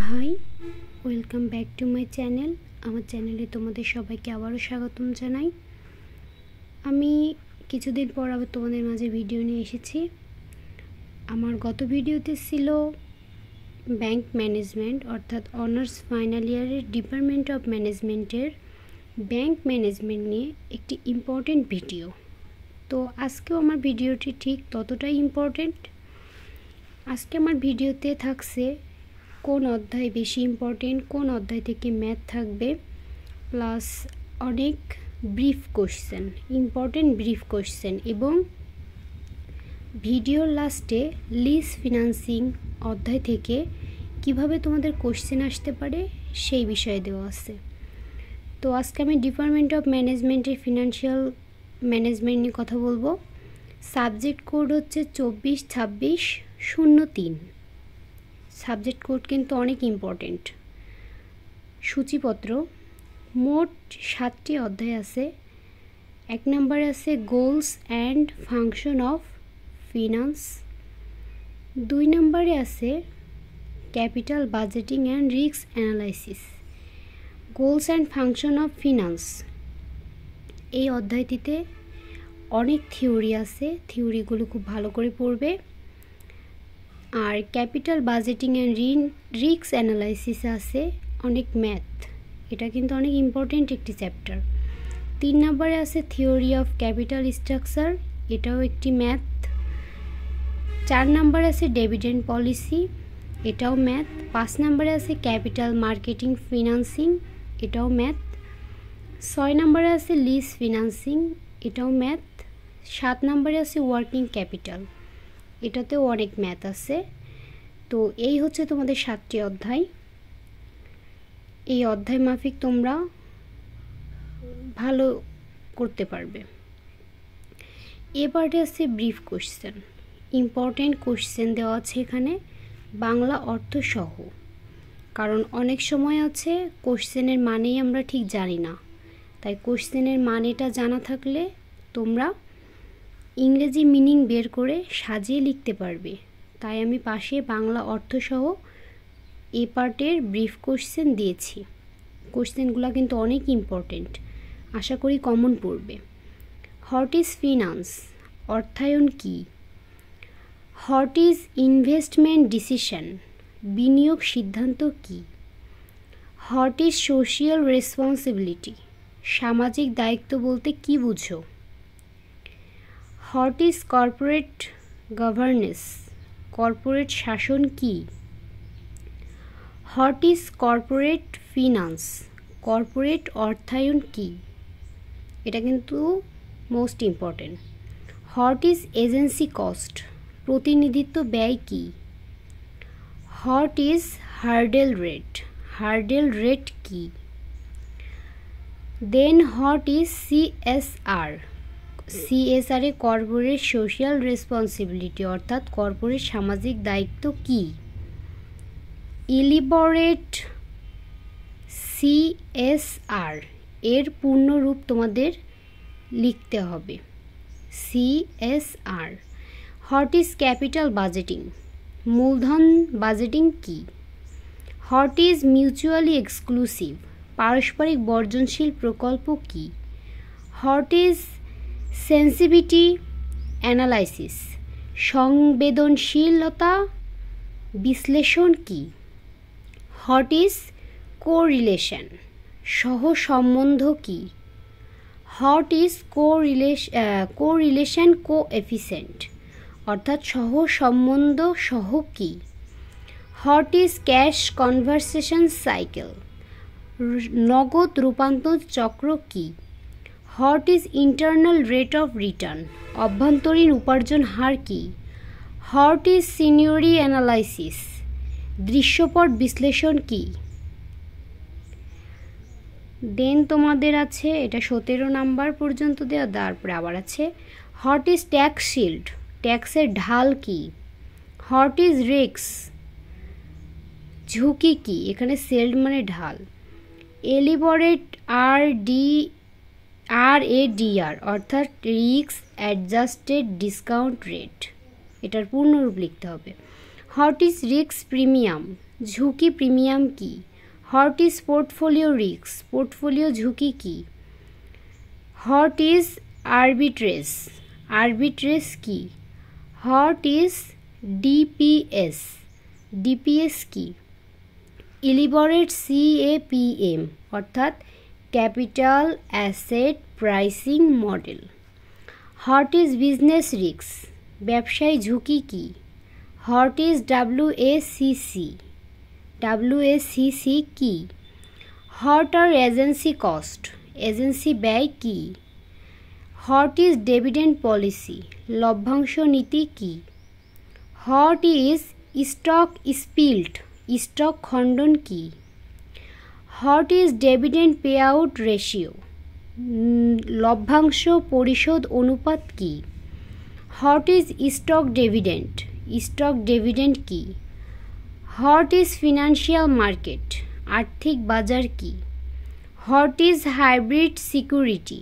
High, welcome back to my channel. আমার চ্যানেলে তোমাদের সবাইকে আবারও স্বাগতম জানাই। আমি কিছুদিন পর আবার তোমাদের মাঝে ভিডিও নিয়ে এসেছি। আমার গত ভিডিওতে ছিল ব্যাংক ম্যানেজমেন্ট অর্থাৎ অনার্স ফাইনাল ইয়ারের ডিপার্টমেন্ট অফ ম্যানেজমেন্টের ব্যাংক ম্যানেজমেন্ট নিয়ে একটি ইম্পর্টেন্ট ভিডিও। তো আজকেও আমার ভিডিওটি ঠিক ততটাই ইম্পর্টেন্ট। আজকে আমার ভিডিওতে থাকছে কোন অধ্যায় বেশি ইম্পর্টেন্ট, কোন অধ্যায় থেকে ম্যাথ থাকবে, প্লাস অনেক brief question, important brief question, এবং ভিডিওর লাস্টে লিজ ফিনান্সিং অধ্যায় থেকে কিভাবে তোমাদের কোশ্চেন আসতে পারে সেই বিষয়ে দেওয়া আছে। তো আজকে আমি ডিপার্টমেন্ট অফ ম্যানেজমেন্টের ফিনান্সিয়াল ম্যানেজমেন্ট নিয়ে কথা বলবো। সাবজেক্ট কোড হচ্ছে 242603। সাবজেক্ট কোড কিন্তু অনেক ইম্পর্টেন্ট। সূচিপত্র মোট 7টি অধ্যায় আছে। 1 নম্বরে আছে goals and function of finance. 2 নম্বরে আছে capital budgeting and risk analysis. Goals and function of finance এই অধ্যায়টিতে অনেক থিওরি আছে, থিওরিগুলো খুব ভালো করে পড়বে। আর capital budgeting and risk analysis আছে অনেক ম্যাথ, এটা কিন্তু অনেক ইম্পর্টেন্ট একটি চ্যাপ্টার। 3 নম্বরে আছে থিওরি অফ ক্যাপিটাল স্ট্রাকচার, এটাও একটি ম্যাথ। 4 নম্বরে আছে ডিভিডেন্ড পলিসি, এটাও ম্যাথ। 5 নম্বরে আছে ক্যাপিটাল মার্কেটিং ফিনান্সিং, এটাও ম্যাথ। 6 নম্বরে আছে লিজ ফিনান্সিং, এটাও ম্যাথ। 7 নম্বরে আছে ওয়ার্কিং ক্যাপিটাল, এটাতেও অনেক ম্যাথ আছে। তো এই হচ্ছে তোমাদের 7টি অধ্যায়। এই অধ্যায় মাফিক তোমরা ভালো করতে পারবে। এবারে আছে ব্রিফ কোশ্চেন, ইম্পর্টেন্ট কোশ্চেন দেওয়া আছে এখানে বাংলা অর্থ সহ। কারণ অনেক সময় আছে কোশ্চেনের মানেই আমরা ঠিক জানি না, তাই কোশ্চেনের মানেটা জানা থাকলে তোমরা ইংরেজি মিনিং বের করে সাজিয়ে লিখতে পারবে। তাই আমি পাশে বাংলা অর্থসহ এ পার্টের ব্রিফ কোশ্চেন দিয়েছি। কোশ্চেনগুলো কিন্তু অনেক ইম্পর্টেন্ট, আশা করি কমন পড়বে। হোয়াট ইজ ফিনান্স, অর্থায়ন কি? হোয়াট ইজ ইনভেস্টমেন্ট ডিসিশন, বিনিয়োগ সিদ্ধান্ত কি? হোয়াট ইজ সোশিয়াল রেসপন্সিবিলিটি, সামাজিক দায়িত্ব বলতে কি বুঝো? What is corporate governance, corporate শাসন কি? What is corporate finance, corporate অর্থায়ন কি? এটা কিন্তু most important. What is agency cost, প্রতিনিধিত্ব ব্যয় কি? What is hurdle rate, hurdle rate কি? Then what is CSR, CSR এ কর্পোরেট সোশ্যাল রেসপন্সিবিলিটি অর্থাৎ কর্পোরেট সামাজিক দায়িত্ব কি? ইলিবরেট সিএসআর এর পূর্ণ রূপ তোমাদের লিখতে হবে, CSR. What is capital budgeting, মূলধন বাজেটিং কি? হোয়াট ইজ মিউচুয়ালি এক্সক্লুসিভ, পারস্পরিক বর্জনশীল প্রকল্প কি? হোয়াট ইজ সেন্সিটিভিটি অ্যানালাইসিস, সংবেদনশীলতা বিশ্লেষণ কি? হোয়াট ইজ কোরিলেশন, সহসম্বন্ধ কি? হোয়াট ইজ কোরিলেশন কোএফিসিয়েন্ট অর্থাৎ সহসম্বন্ধ সহ কি? What is cash conversation cycle, নগদ রূপান্তর চক্র কি? What is internal rate of return, অভ্যন্তরীণ উপার্জন হার কি? হোয়াট ইজ সিনিয়রি অ্যানালাইসিস, দৃশ্যপট বিশ্লেষণ কি? দেন তোমাদের আছে এটা 17 নাম্বার পর্যন্ত দেওয়া। তারপরে আবার আছে হোয়াট ইজ ট্যাক্স শিল্ড, ট্যাক্সের ঢাল কি? হোয়াট ইজ রিস্ক, ঝুঁকি কি? এখানে শিল্ড মানে ঢাল। এলিবরেট RADR অর্থাৎ রিস্ক অ্যাডজাস্টেড ডিসকাউন্ট রেট, এটার পূর্ণরূপ লিখতে হবে। হোয়াট ইজ রিস্ক প্রিমিয়াম, ঝুঁকি প্রিমিয়াম কি? What is portfolio risk? Portfolio ঝুঁকি কি? What is arbitrage? আরবিট্রেজ কি? What is DPS? ডিপিএস কি? ইলিবরেট CAPM অর্থাৎ capital asset pricing model. What is business risk? ব্যবসায়ী ঝুঁকি কি? What is WACC? WACC কি? What are agency cost? Agency ব্যয় কি? What is dividend policy? লভ্যাংশ নীতি কি? What is stock split? Stock খণ্ডন কি? What is dividend pay out ratio? লভ্যাংশ পরিশোধ অনুপাত কি? What is stock dividend? Stock dividend কি? What is financial market? আর্থিক বাজার কি? What is hybrid security?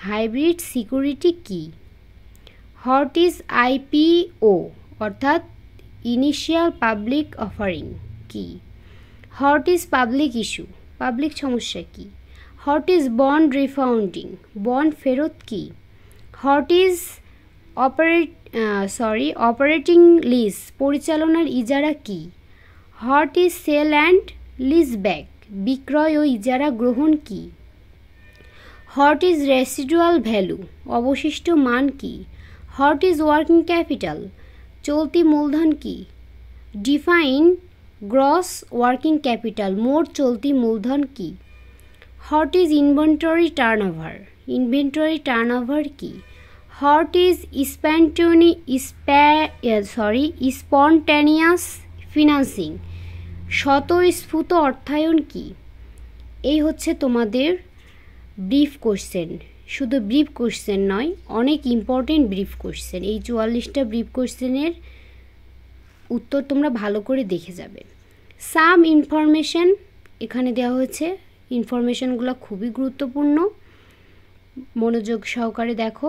Hybrid security কি? হোয়াট ইজ IPO অর্থাৎ ইনিশিয়াল পাবলিক অফারিং কি? What is public issue? Public সমস্যা কি? What is bond refunding? Bond ফেরত কি? What is operating lease? পরিচালনার ইজারা কি? What is sale and lease back? বিক্রয় ও ইজারা গ্রহণ কি? What is residual value? অবশিষ্ট মান কি? What is working capital? চলতি মূলধন কি? Define gross working capital? মোট চলতি মূলধন কি? What is inventory turnover? Inventory turnover কি? What is spontaneous financing? স্বতঃস্ফূর্ত অর্থায়ন কি? এই হচ্ছে তোমাদের ব্রিফ কোশ্চেন। শুধু ব্রিফ কোশ্চেন নয়, অনেক ইম্পর্টেন্ট ব্রিফ কোশ্চেন। এই 44টা ব্রিফ কোশ্চেনের উত্তর তোমরা ভালো করে দেখে যাবে। সাম ইনফরমেশন এখানে দেওয়া হয়েছে। ইনফরমেশনগুলো খুবই গুরুত্বপূর্ণ, মনোযোগ সহকারে দেখো।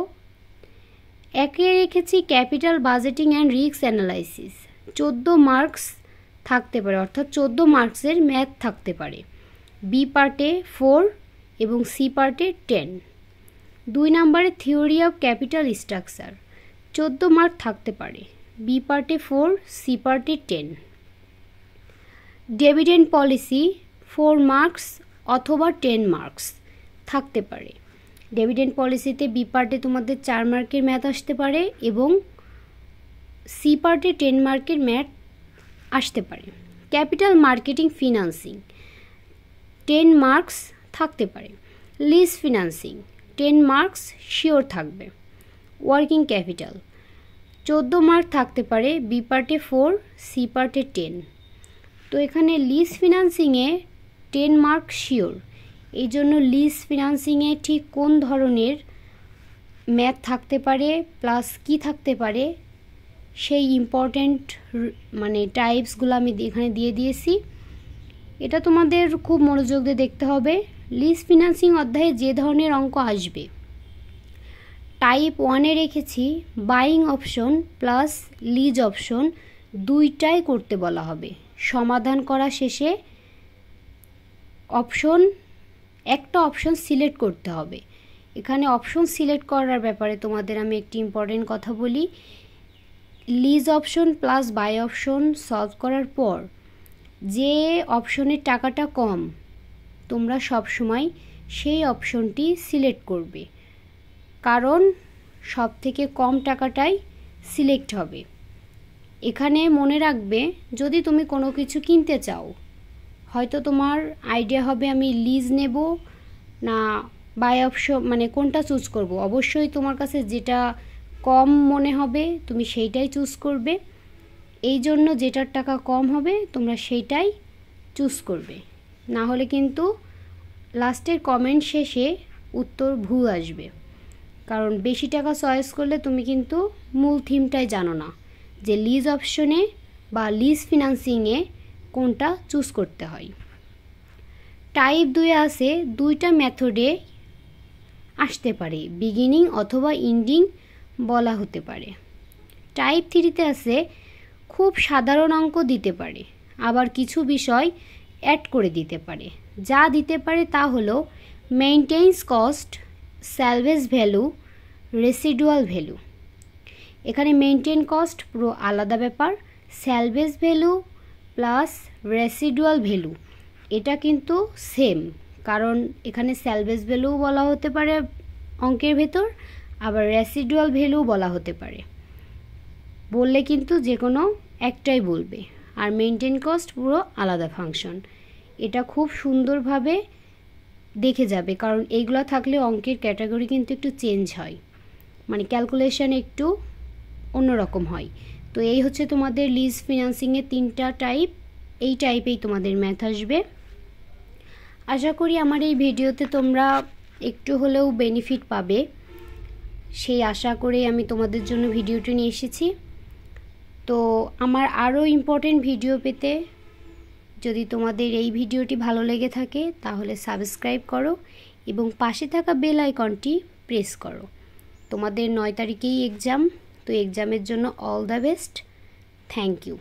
একে রেখেছি capital budgeting and risk analysis. 14 marks থাকতে পারে, অর্থাৎ 14 মার্কসের ম্যাথ থাকতে পারে। বি পার্টে 4 এবং সি পার্টে 10। 2 নম্বরে theory of capital structure, 14 mark থাকতে পারে। বি পার্টে 4, সি পার্টে 10। ডিভিডেন্ড পলিসি 4 মার্কস অথবা 10 মার্কস থাকতে পারে। ডিভিডেন্ড পলিসিতে বি পার্টে তোমাদের 4 মার্কের ম্যাথ আসতে পারে এবং সি পার্টে 10 মার্কের ম্যাথ আসতে পারে। ক্যাপিটাল মার্কেটিং ফিনান্সিং 10 মার্কস থাকতে পারে। লিজ ফিনান্সিং 10 মার্কস শিওর থাকবে। ওয়ার্কিং ক্যাপিটাল 14 মার্ক থাকতে পারে। বি পার্টে 4, সি পার্টে 10। তো এখানে লিজ ফিনান্সিংয়ে 10 মার্ক শিওর। এই জন্য লিজ ফিনান্সিংয়ে ঠিক কোন ধরনের ম্যাথ থাকতে পারে প্লাস কি থাকতে পারে সেই ইম্পর্ট্যান্ট টাইপসগুলো আমি এখানে দিয়ে দিয়েছি। এটা তোমাদের খুব মনোযোগ দিয়ে দেখতে হবে। লিজ ফিনান্সিং অধ্যায়ে যে ধরনের অঙ্ক আসবে, টাইপ 1-এ রেখেছি buying option plus lease option দুইটাই করতে বলা হবে। সমাধান করা শেষে একটা অপশন সিলেক্ট করতে হবে। এখানে অপশন সিলেক্ট করার ব্যাপারে তোমাদের আমি একটি ইম্পর্টেন্ট কথা বলি। Lease option plus buy option solve করার পর যে অপশনের টাকাটা কম, তোমরা সব সময় সেই অপশনটি সিলেক্ট করবে, কারণ সব থেকে কম টাকাটাই সিলেক্ট হবে। এখানে মনে রাখবে, যদি তুমি কোনো কিছু কিনতে চাও, হয়তো তোমার আইডিয়া হবে আমি লিজ নেব না বাই অপশন, কোনটা চুজ করব। অবশ্যই তোমার কাছে যেটা কম মনে হবে তুমি সেইটাই চুজ করবে। এই জন্য যেটার টাকা কম হবে তোমরা সেইটাই চুজ করবে, না হলে কিন্তু লাস্টের কমেন্ট শেষে উত্তর ভুল আসবে। কারণ বেশি টাকা চয়েস করলে তুমি কিন্তু মূল থিমটাই জানো না যে লিজ অপশনে বা লিজ ফিনান্সিংয়ে কোনটা চুজ করতে হয়। টাইপ 2-এ আছে দুইটা মেথডে আসতে পারে, বিগিনিং অথবা এন্ডিং বলা হতে পারে। টাইপ 3-তে আছে খুব সাধারণ অঙ্ক দিতে পারে, আবার কিছু বিষয় অ্যাড করে দিতে পারে। যা দিতে পারে তা হলো maintenance cost, salvage value, residual value. এখানে মেইনটেন কস্ট পুরো আলাদা ব্যাপার, salvage value plus residual value এটা কিন্তু সেম, কারণ এখানে স্যালভেজ ভ্যালুও বলা হতে পারে অঙ্কের ভেতর, আবার রেসিডুয়াল ভ্যালুও বলা হতে পারে। বললে কিন্তু যে কোনো একটাই বলবে। আর মেইনটেন কস্ট পুরো আলাদা ফাংশন। এটা খুব সুন্দরভাবে দেখে যাবে, কারণ এইগুলো থাকলে অঙ্কের ক্যাটাগরি কিন্তু একটু চেঞ্জ হয়, মানে ক্যালকুলেশন একটু অন্যরকম হয়। তো এই হচ্ছে তোমাদের লিজ ফিনান্সিংয়ের 3টা টাইপ। এই টাইপেই তোমাদের ম্যাথ আসবে। আশা করি আমার এই ভিডিওতে তোমরা একটু হলেও বেনিফিট পাবে, সেই আশা করেই আমি তোমাদের জন্য ভিডিওটি নিয়ে এসেছি। তো আমার আরও ইম্পর্টেন্ট ভিডিও পেতে যদি তোমাদের এই ভিডিওটি ভালো লেগে থাকে তাহলে সাবস্ক্রাইব করো এবং পাশে থাকা বেল আইকনটি প্রেস করো। তোমাদের 9 তারিখেই এক্সাম, তো এক্সামের জন্য all the best. Thank you.